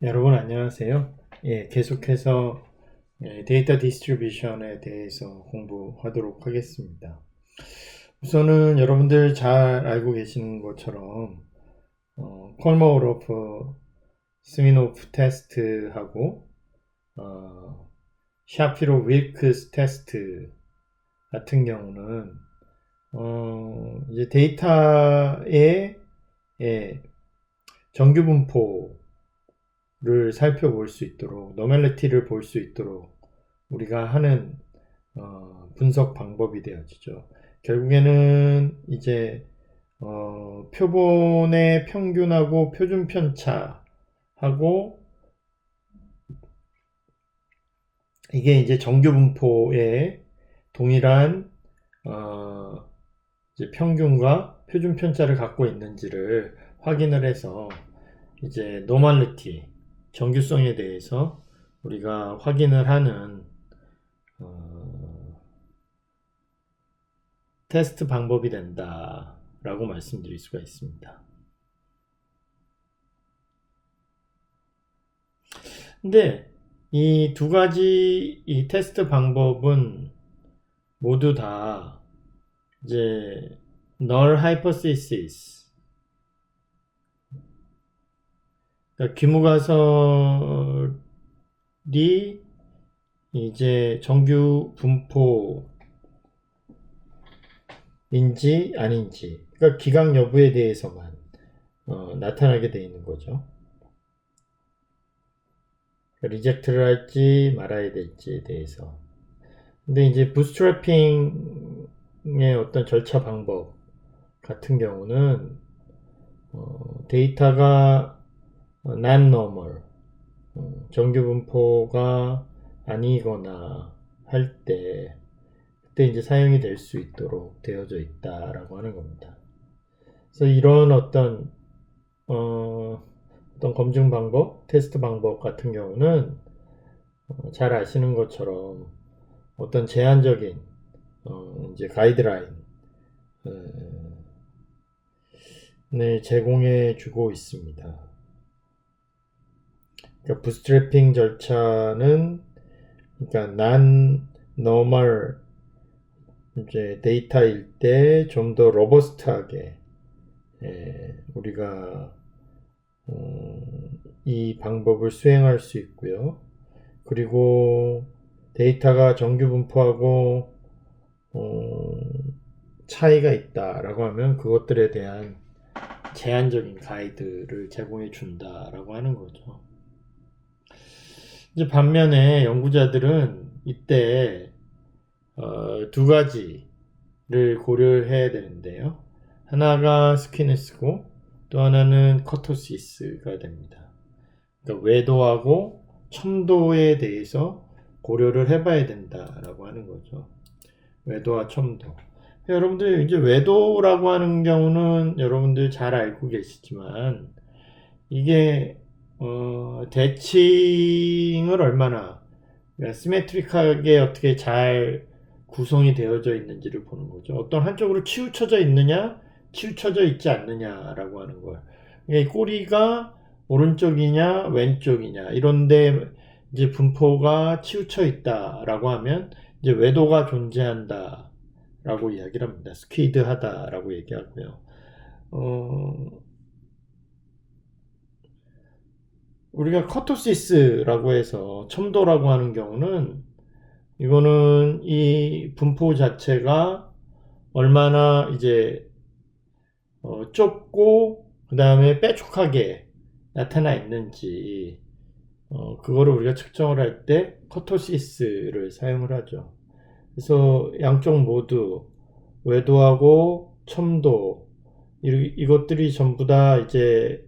여러분 안녕하세요. 계속해서 데이터 디스트리뷰션에 대해서 공부하도록 하겠습니다. 우선은 여러분들 잘 알고 계시는 것처럼 콜모로프, 스미노프 테스트하고 샤피로 윌크스 테스트 같은 경우는 이제 데이터의 정규 분포 를 살펴볼 수 있도록 노멀리티를 볼 수 있도록 우리가 하는 분석 방법이 되어지죠. 결국에는 이제 표본의 평균하고 표준 편차하고 이게 이제 정규 분포의 동일한 이제 평균과 표준 편차를 갖고 있는지를 확인을 해서 이제 노멀리티 정규성에 대해서 우리가 확인을 하는 테스트 방법이 된다라고 말씀드릴 수가 있습니다. 근데 이 두 가지 이 테스트 방법은 모두 다 이제 null hypothesis, 그러니까 귀무가설이 이제 정규 분포인지 아닌지, 그러니까 기각 여부에 대해서만 나타나게 되어 있는 거죠. 리젝트를 할지 말아야 될지에 대해서. 근데 이제 부스트래핑의 어떤 절차 방법 같은 경우는 데이터가 non-normal, 정규 분포가 아니거나 할 때 그때 이제 사용이 될 수 있도록 되어져 있다라고 하는 겁니다. 그래서 이런 어떤 검증 방법, 테스트 방법 같은 경우는 잘 아시는 것처럼 어떤 제한적인 이제 가이드라인을 제공해 주고 있습니다. 그러니까 부스트래핑 절차는 그러니까 non-normal 이제 데이터일 때 좀 더 로버스트하게 우리가 이 방법을 수행할 수 있고요. 그리고 데이터가 정규 분포하고 차이가 있다라고 하면 그것들에 대한 제한적인 가이드를 제공해 준다라고 하는 거죠. 이제 반면에 연구자들은 이때 두 가지를 고려해야 되는데요. 하나가 스퀴니스고 또 하나는 커토시스가 됩니다. 그러니까 외도하고 첨도에 대해서 고려를 해봐야 된다라고 하는 거죠. 외도와 첨도. 여러분들 이제 외도라고 하는 경우는 여러분들 잘 알고 계시지만 이게 대칭을 얼마나 그러니까 시메트릭하게 어떻게 잘 구성이 되어져 있는지를 보는 거죠. 어떤 한쪽으로 치우쳐져 있느냐, 치우쳐져 있지 않느냐라고 하는 걸. 그러니까 이 꼬리가 오른쪽이냐, 왼쪽이냐 이런데 이제 분포가 치우쳐 있다라고 하면 이제 외도가 존재한다라고 이야기를 합니다. 스퀴드하다라고 얘기하고요. 우리가 커토시스라고 해서 첨도라고 하는 경우는 이거는 이 분포 자체가 얼마나 이제 좁고 그 다음에 빼곡하게 나타나 있는지 그거를 우리가 측정을 할 때 커토시스를 사용을 하죠. 그래서 양쪽 모두 외도하고 첨도 이것들이 전부 다 이제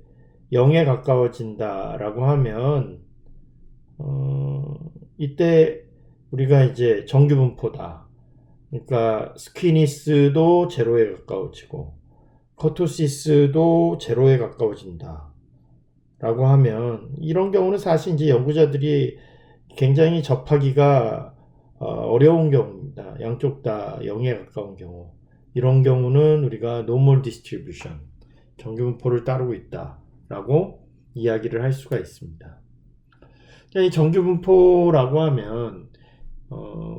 0에 가까워진다라고 하면 이때 우리가 이제 정규 분포다. 그러니까 스퀴니스도 제로에 가까워지고 커토시스도 제로에 가까워진다. 라고 하면 이런 경우는 사실 이제 연구자들이 굉장히 접하기가 어려운 경우입니다. 양쪽 다 0에 가까운 경우. 이런 경우는 우리가 normal distribution, 정규 분포를 따르고 있다. 라고 이야기를 할 수가 있습니다. 이 정규 분포라고 하면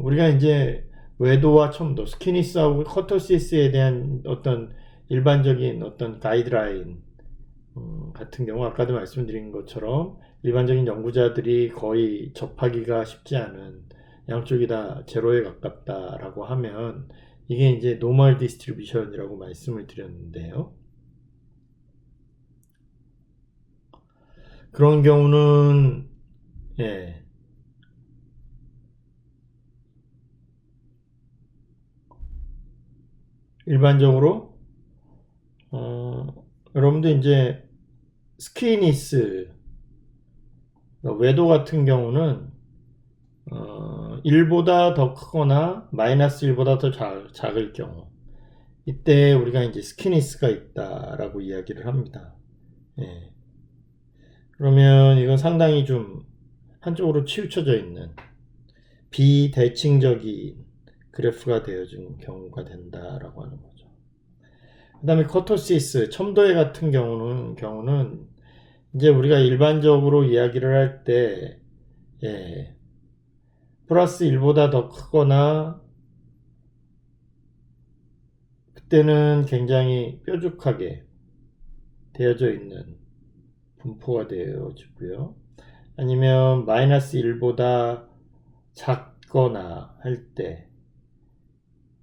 우리가 이제 외도와 첨도, 스키니스하고 커터시스에 대한 어떤 일반적인 어떤 가이드라인 같은 경우 아까도 말씀드린 것처럼 일반적인 연구자들이 거의 접하기가 쉽지 않은 양쪽이 다 제로에 가깝다라고 하면 이게 이제 노멀 디스트리뷰션이라고 말씀을 드렸는데요. 그런 경우는 예, 일반적으로 여러분들 이제 스퀴니스 외도 같은 경우는 1보다 더 크거나 마이너스 1보다 더 작을 경우 이때 우리가 이제 스키니스가 있다라고 이야기를 합니다. 예. 그러면 이건 상당히 좀 한쪽으로 치우쳐져 있는 비대칭적인 그래프가 되어진 경우가 된다라고 하는 거죠. 그 다음에 커터시스, 첨도해 같은 경우는 이제 우리가 일반적으로 이야기를 할 때, 예, 플러스 1보다 더 크거나, 그때는 굉장히 뾰족하게 되어져 있는 분포가 되어지고요. 아니면 마이너스 1보다 작거나 할 때,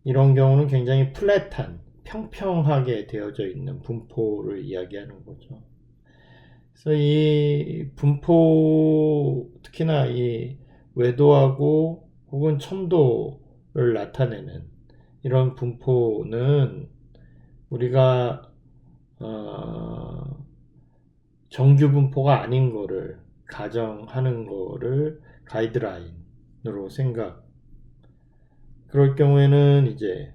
이런 경우는 굉장히 플랫한, 평평하게 되어져 있는 분포를 이야기하는 거죠. 그래서 이 분포, 특히나 이 외도하고 혹은 첨도를 나타내는 이런 분포는 우리가 정규 분포가 아닌 거를 가정하는 거를 가이드라인으로 생각. 그럴 경우에는 이제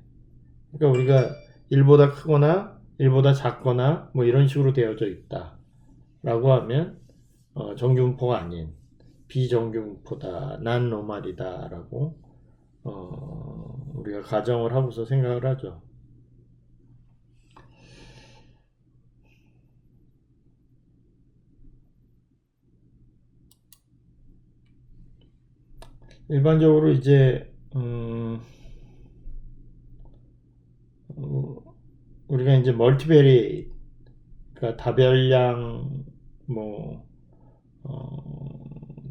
그러니까 우리가 1보다 크거나 1보다 작거나 뭐 이런 식으로 되어져 있다 라고 하면 정규분포가 아닌 비정규분포다, 난 노말이다 라고 우리가 가정을 하고서 생각을 하죠. 일반적으로 이제 우리가 이제 멀티베리 그러니까 다별량 뭐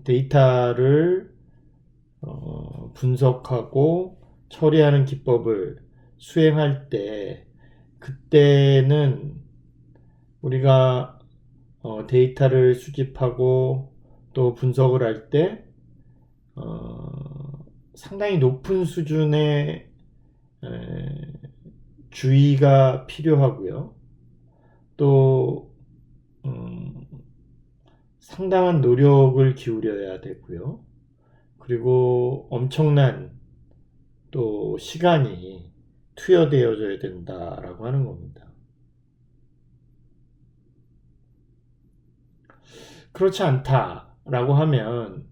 데이터를 분석하고 처리하는 기법을 수행할 때 그때는 우리가 데이터를 수집하고 또 분석을 할 때 상당히 높은 수준의 주의가 필요하고요. 또 상당한 노력을 기울여야 되고요. 그리고 엄청난 또 시간이 투여되어져야 된다라고 하는 겁니다. 그렇지 않다라고 하면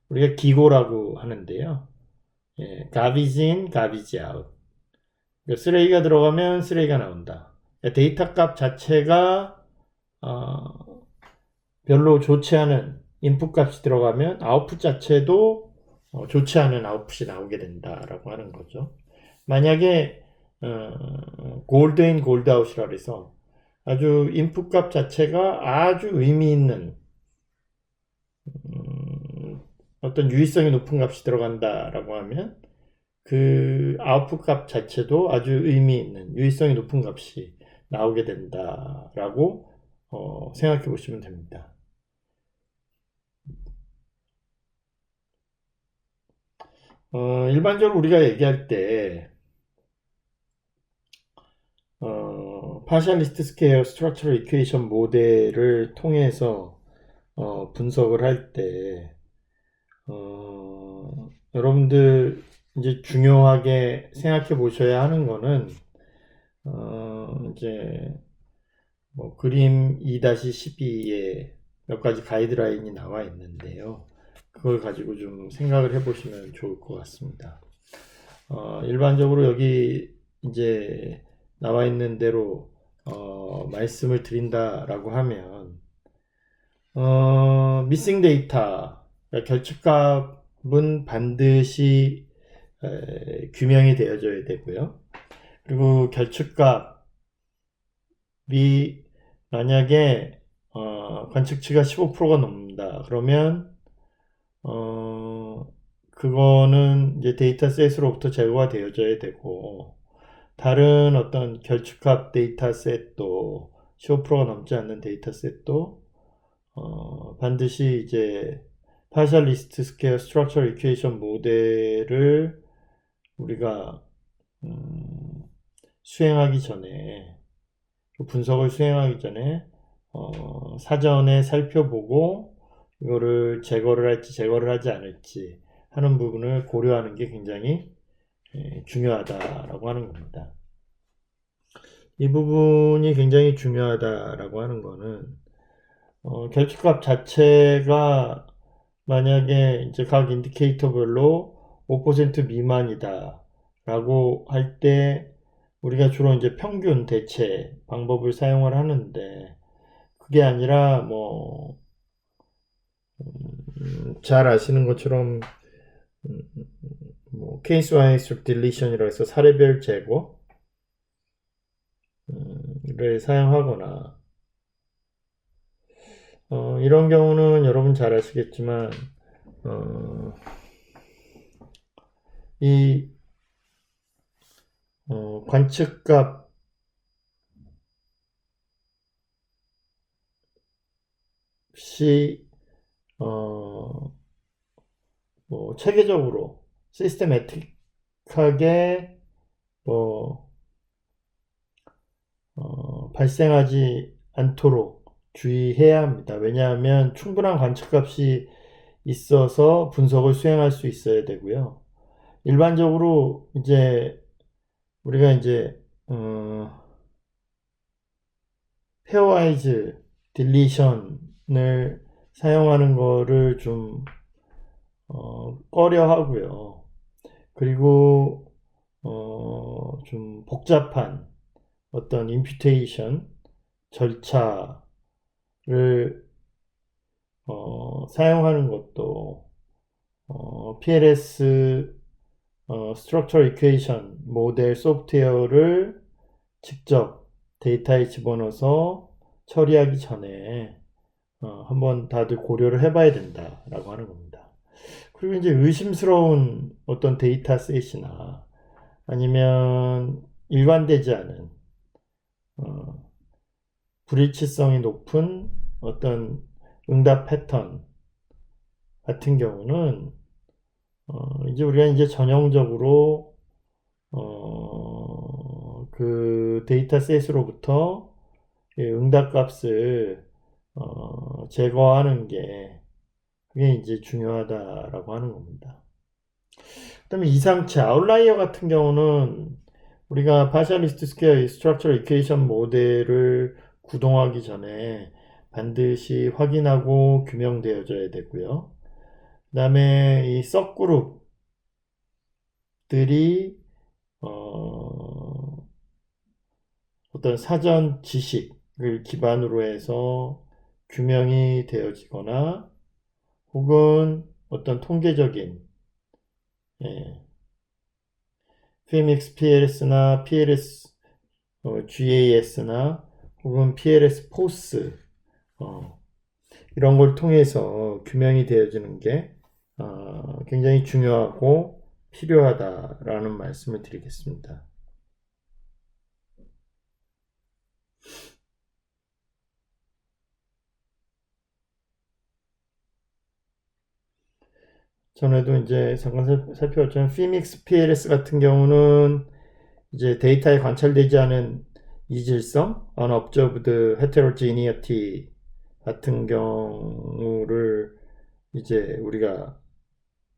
우리가 기고라고 하는데요. 예, garbage in, garbage out. 쓰레기가 들어가면 쓰레기가 나온다. 데이터 값 자체가 별로 좋지 않은 인풋 값이 들어가면 아웃풋 자체도 좋지 않은 아웃풋이 나오게 된다라고 하는 거죠. 만약에 골드인 골드아웃이라 해서 아주 인풋 값 자체가 아주 의미 있는 어떤 유의성이 높은 값이 들어간다라고 하면 그 아웃풋 값 자체도 아주 의미 있는 유의성이 높은 값이 나오게 된다라고 생각해 보시면 됩니다. 일반적으로 우리가 얘기할 때 파셜리스트 스퀘어 스트럭처럴 이퀘이션 모델을 통해서 분석을 할 때 여러분들 이제 중요하게 생각해 보셔야 하는 거는 이제 뭐 그림 2-12에 몇 가지 가이드라인이 나와 있는데요. 그걸 가지고 좀 생각을 해 보시면 좋을 것 같습니다. 일반적으로 여기 이제 나와 있는 대로 말씀을 드린다라고 하면 미싱 데이터, 결축값은 반드시 규명이 되어져야 되고요. 그리고 결축값이 만약에 관측치가 15%가 넘는다. 그러면 그거는 이제 데이터셋으로부터 제거가 되어져야 되고, 다른 어떤 결축합 데이터셋도 15%가 넘지 않는 데이터셋도 반드시 이제 파셜 리스트 스퀘어 스트럭처럴 이퀘이션 모델을 우리가 수행하기 전에, 분석을 수행하기 전에 사전에 살펴보고 이거를 제거를 할지 제거를 하지 않을지 하는 부분을 고려하는 게 굉장히 중요하다라고 하는 겁니다. 이 부분이 굉장히 중요하다라고 하는 거는 결축값 자체가 만약에 이제 각 인디케이터별로 5% 미만이다 라고 할 때 우리가 주로 이제 평균 대체 방법을 사용을 하는데, 그게 아니라 잘 아시는 것처럼 케이스 와이즈 딜리션이라고 해서 사례별 제거를 사용하거나, 이런 경우는 여러분 잘 아시겠지만 이 관측값이 체계적으로 시스테매틱하게 발생하지 않도록 주의해야 합니다. 왜냐하면 충분한 관측값이 있어서 분석을 수행할 수 있어야 되고요. 일반적으로 이제 우리가 이제 페어와이즈 딜리션을 사용하는 거를 좀 꺼려 하고요. 그리고 좀 복잡한 어떤 임퓨테이션 절차를 사용하는 것도 PLS Structural Equation 모델 소프트웨어를 직접 데이터에 집어넣어서 처리하기 전에 한번 다들 고려를 해봐야 된다라고 하는 겁니다. 그리고 이제 의심스러운 어떤 데이터셋이나 아니면 일관되지 않은 불일치성이 높은 어떤 응답 패턴 같은 경우는 이제 우리가 이제 전형적으로 그 데이터셋으로부터 응답 값을 제거하는 게 그게 이제 중요하다라고 하는 겁니다. 그다음에 이상치 아웃라이어 같은 경우는 우리가 파셜리스트 스퀘어 스트럭처럴 이퀘이션 모델을 구동하기 전에 반드시 확인하고 규명되어져야 되고요. 그 다음에 이 서그룹들이 어떤 사전 지식을 기반으로 해서 규명이 되어지거나 혹은 어떤 통계적인 PMX PLS나 PLS GAS나 혹은 PLS 포스 이런 걸 통해서 규명이 되어지는 게 굉장히 중요하고 필요하다라는 말씀을 드리겠습니다. 전에도 이제 잠깐 살펴봤지만 PMX PLS 같은 경우는 이제 데이터에 관찰되지 않은 이질성, unobserved heterogeneity 같은 경우를 이제 우리가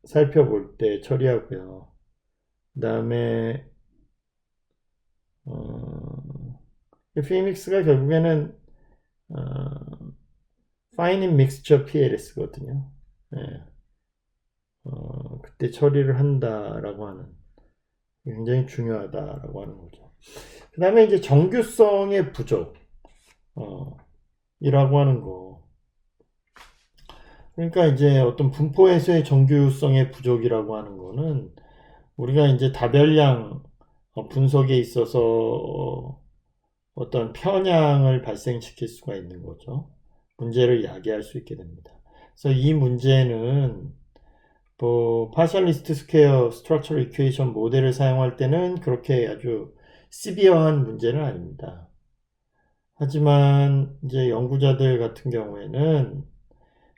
살펴볼 때 처리하고요. 그 다음에 PMX가 결국에는 Fine Mixture PLS거든요. 네. 그때 처리를 한다라고 하는, 굉장히 중요하다라고 하는 거죠. 그 다음에 이제 정규성의 부족 이라고 하는 거. 그러니까 이제 어떤 분포에서의 정규성의 부족이라고 하는 거는 우리가 이제 다별량 분석에 있어서 어떤 편향을 발생시킬 수가 있는 거죠. 문제를 야기할 수 있게 됩니다. 그래서 이 문제는 뭐 파셜리스트 스퀘어 스트럭처럴 이퀘이션 모델을 사용할 때는 그렇게 아주 시비어한 문제는 아닙니다. 하지만 이제 연구자들 같은 경우에는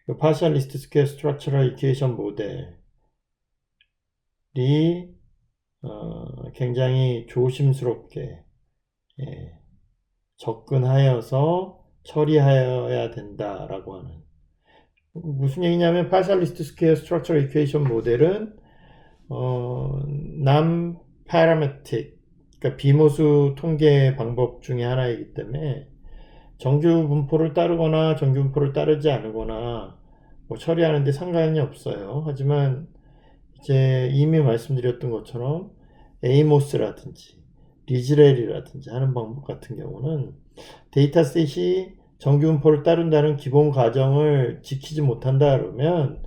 그 파셜리스트 스퀘어 스트럭처럴 이퀘이션 모델이 굉장히 조심스럽게 예, 접근하여서 처리하여야 된다라고 하는 무슨 얘기냐면 파셜리스트 스퀘어 스트럭처럴 이퀘이션 모델은 남 파라메틱 그러니까 비모수 통계 방법 중에 하나이기 때문에 정규 분포를 따르거나 정규 분포를 따르지 않거나 뭐 처리하는데 상관이 없어요. 하지만 이제 이미 말씀드렸던 것처럼 에이모스라든지 리즈렐이라든지 하는 방법 같은 경우는 데이터셋이 정규 분포를 따른다는 기본 가정을 지키지 못한다 그러면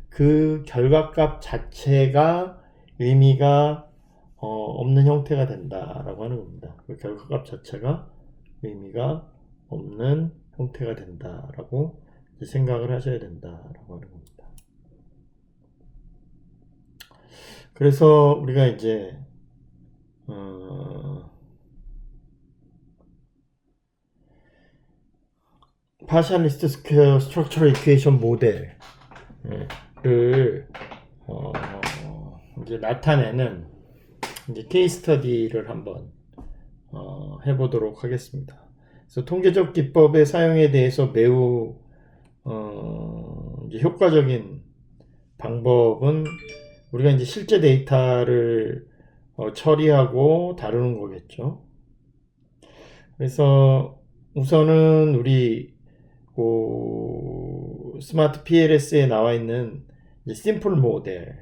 그 결과값 자체가 의미가 없는 형태가 된다라고 하는 겁니다. 그 결과값 자체가 의미가 없는 형태가 된다라고 생각을 하셔야 된다라고 하는 겁니다. 그래서 우리가 이제 파셜리스트 스퀘어 스트럭처럴 이퀘이션 모델을 이제 나타내는 이제 케이스 스터디를 한번 해보도록 하겠습니다. 그래서 통계적 기법의 사용에 대해서 매우 이제 효과적인 방법은 우리가 이제 실제 데이터를 처리하고 다루는 거겠죠. 그래서 우선은 우리 스마트 PLS에 나와 있는 심플 모델을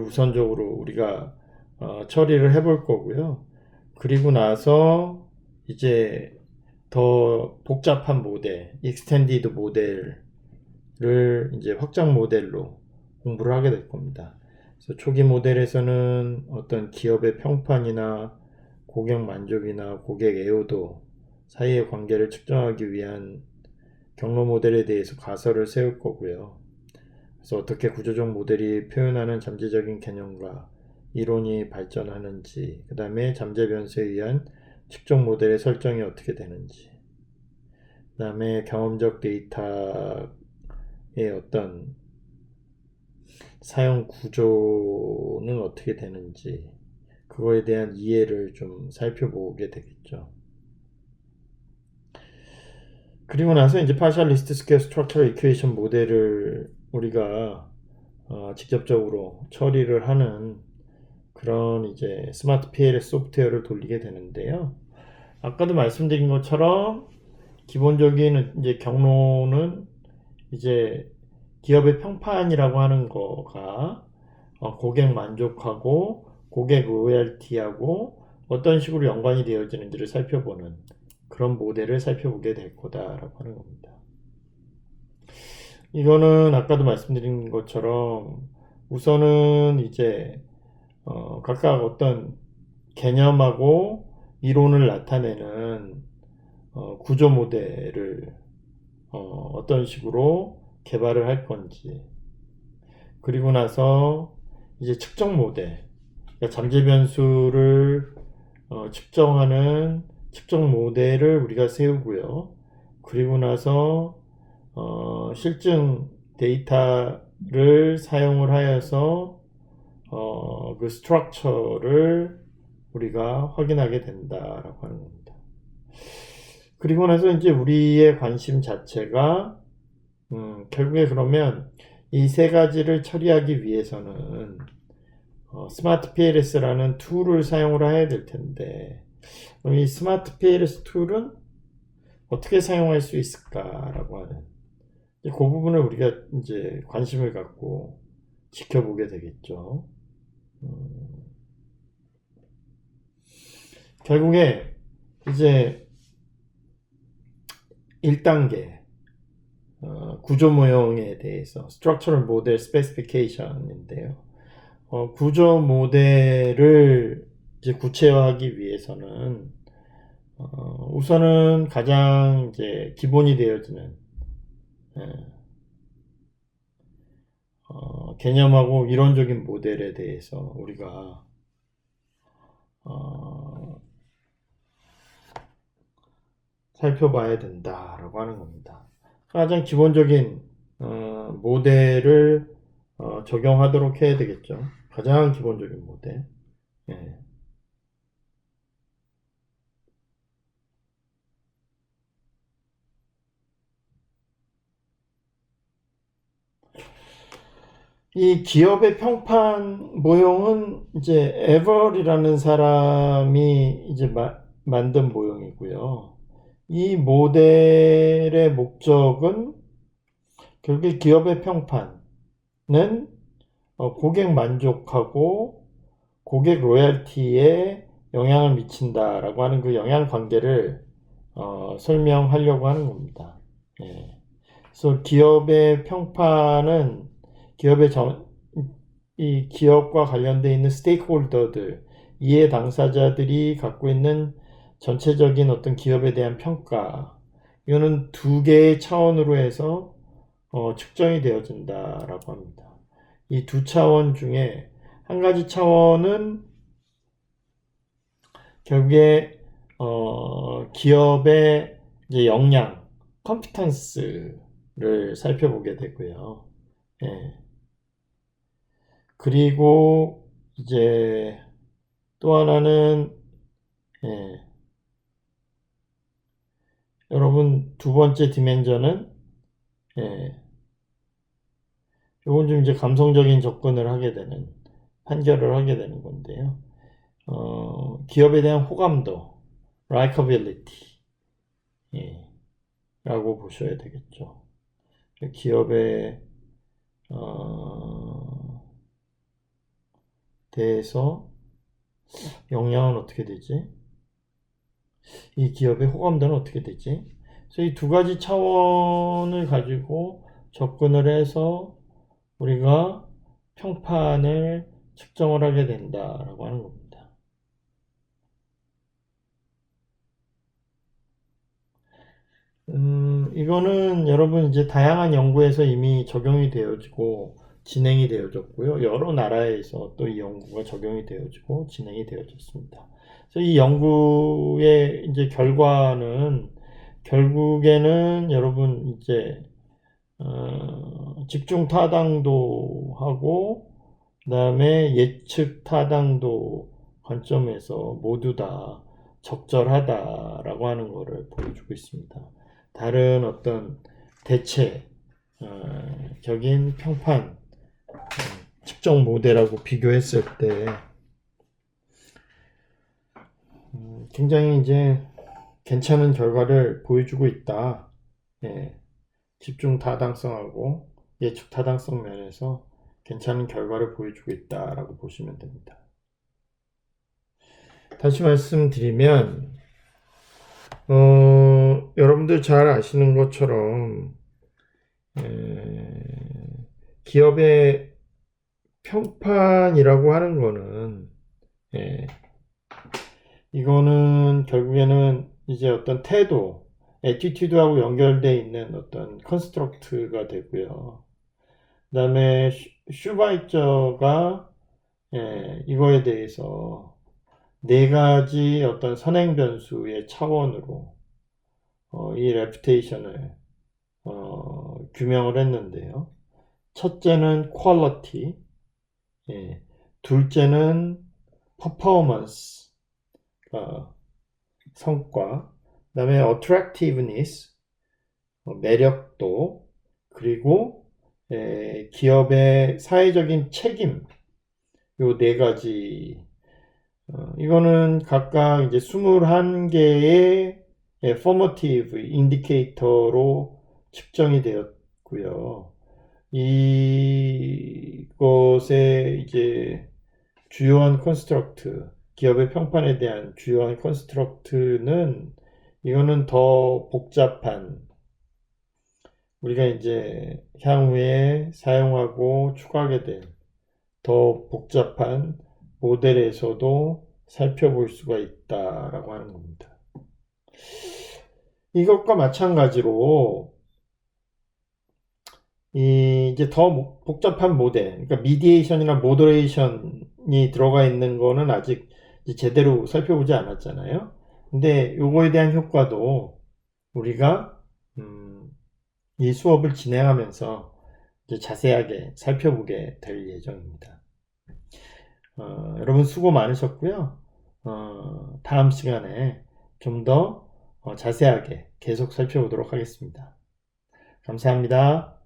우선적으로 우리가 처리를 해볼 거고요. 그리고 나서 이제 더 복잡한 모델, 익스텐디드 모델을 이제 확장 모델로 공부를 하게 될 겁니다. 그래서 초기 모델에서는 어떤 기업의 평판이나 고객 만족이나 고객 애호도 사이의 관계를 측정하기 위한 경로 모델에 대해서 가설을 세울 거고요. 그래서 어떻게 구조적 모델이 표현하는 잠재적인 개념과 이론이 발전하는지, 그 다음에 잠재 변수에 의한 측정 모델의 설정이 어떻게 되는지, 그 다음에 경험적 데이터의 어떤 사용 구조는 어떻게 되는지, 그거에 대한 이해를 좀 살펴보게 되겠죠. 그리고 나서 이제 파셜리스트 스퀘어 스트럭처럴 이퀘이션 모델을 우리가 직접적으로 처리를 하는 그런 이제 스마트 PLS 소프트웨어를 돌리게 되는데요. 아까도 말씀드린 것처럼 기본적인 이제 경로는 이제 기업의 평판이라고 하는 거가 고객 만족하고 고객 로열티하고 어떤 식으로 연관이 되어지는지를 살펴보는 그런 모델을 살펴보게 될 거다라고 하는 겁니다. 이거는 아까도 말씀드린 것처럼 우선은 이제 각각 어떤 개념하고 이론을 나타내는 구조 모델을 어떤 식으로 개발을 할 건지 그리고 나서 이제 측정 모델 그러니까 잠재 변수를 측정하는 측정 모델을 우리가 세우고요. 그리고 나서 실증 데이터를 사용을 하여서 그 스트럭처를 우리가 확인하게 된다라고 하는 겁니다. 그리고 나서 이제 우리의 관심 자체가 결국에 그러면 이 세 가지를 처리하기 위해서는 스마트 PLS라는 툴을 사용을 해야 될 텐데 이 스마트 PLS 툴은 어떻게 사용할 수 있을까라고 하는 그 부분을 우리가 이제 관심을 갖고 지켜보게 되겠죠. 결국에 이제 1단계 구조 모형에 대해서 Structural Model Specification인데요. 구조 모델을 이제 구체화하기 위해서는 우선은 가장 이제 기본이 되어지는 개념하고 이론적인 모델에 대해서 우리가 살펴봐야 된다라고 하는 겁니다. 가장 기본적인 모델을 적용하도록 해야 되겠죠. 가장 기본적인 모델. 예. 이 기업의 평판 모형은 이제 에벌이라는 사람이 이제 만든 모형이고요. 이 모델의 목적은 결국 기업의 평판은 고객 만족하고 고객 로열티에 영향을 미친다라고 하는 그 영향 관계를 설명하려고 하는 겁니다. 예. 그래서 기업의 평판은 이 기업과 관련되어 있는 스테이크홀더들, 이해 당사자들이 갖고 있는 전체적인 어떤 기업에 대한 평가, 이거는 두 개의 차원으로 해서 측정이 되어진다라고 합니다. 이 두 차원 중에 한 가지 차원은 결국에 기업의 이제 역량, 컴피턴스를 살펴보게 되고요. 예. 그리고 이제 또 하나는 예. 여러분 두 번째 디멘전은 예. 요건 좀 이제 감성적인 접근을 하게 되는 판결을 하게 되는 건데요. 기업에 대한 호감도, likability 예. 라고 보셔야 되겠죠. 기업에 대해서 역량은 어떻게 되지? 이 기업의 호감도는 어떻게 되지? 그래서 이 두 가지 차원을 가지고 접근을 해서 우리가 평판을 측정을 하게 된다라고 하는 겁니다. 이거는 여러분 이제 다양한 연구에서 이미 적용이 되어지고 진행이 되어졌고요. 여러 나라에서 또 이 연구가 적용이 되어지고 진행이 되어졌습니다. 그래서 이 연구의 이제 결과는 결국에는 여러분 이제 집중 타당도하고 그다음에 예측 타당도 관점에서 모두 다 적절하다라고 하는 것을 보여주고 있습니다. 다른 어떤 대체적인 평판 측정 모델하고 비교했을 때 굉장히 이제 괜찮은 결과를 보여주고 있다. 예, 집중 타당성하고 예측 타당성 면에서 괜찮은 결과를 보여주고 있다라고 보시면 됩니다. 다시 말씀드리면 여러분들 잘 아시는 것처럼 기업의 평판이라고 하는 거는 이거는 결국에는 이제 어떤 태도, 애티튜드하고 연결되어 있는 어떤 컨스트럭트가 되고요. 그 다음에 슈바이처가 이거에 대해서 네 가지 어떤 선행 변수의 차원으로 이 레퓨테이션을 규명을 했는데요. 첫째는 퀄리티, 둘째는 퍼포먼스, 성과, 그 다음에 attractiveness, 매력도, 그리고 기업의 사회적인 책임, 요 네 가지 이거는 각각 이제 21개의 formative 인디케이터로 측정이 되었고요. 이것의 이제 주요한 컨스트럭트, 기업의 평판에 대한 주요한 컨스트럭트는 이거는 더 복잡한 우리가 이제 향후에 사용하고 추가하게 될 더 복잡한 모델에서도 살펴볼 수가 있다라고 하는 겁니다. 이것과 마찬가지로 이제 더 복잡한 모델, 그러니까 미디에이션이나 모더레이션이 들어가 있는 거는 아직 제대로 살펴보지 않았잖아요. 근데 요거에 대한 효과도 우리가 이 수업을 진행하면서 이제 자세하게 살펴보게 될 예정입니다. 여러분 수고 많으셨고요. 다음 시간에 좀 더 자세하게 계속 살펴보도록 하겠습니다. 감사합니다.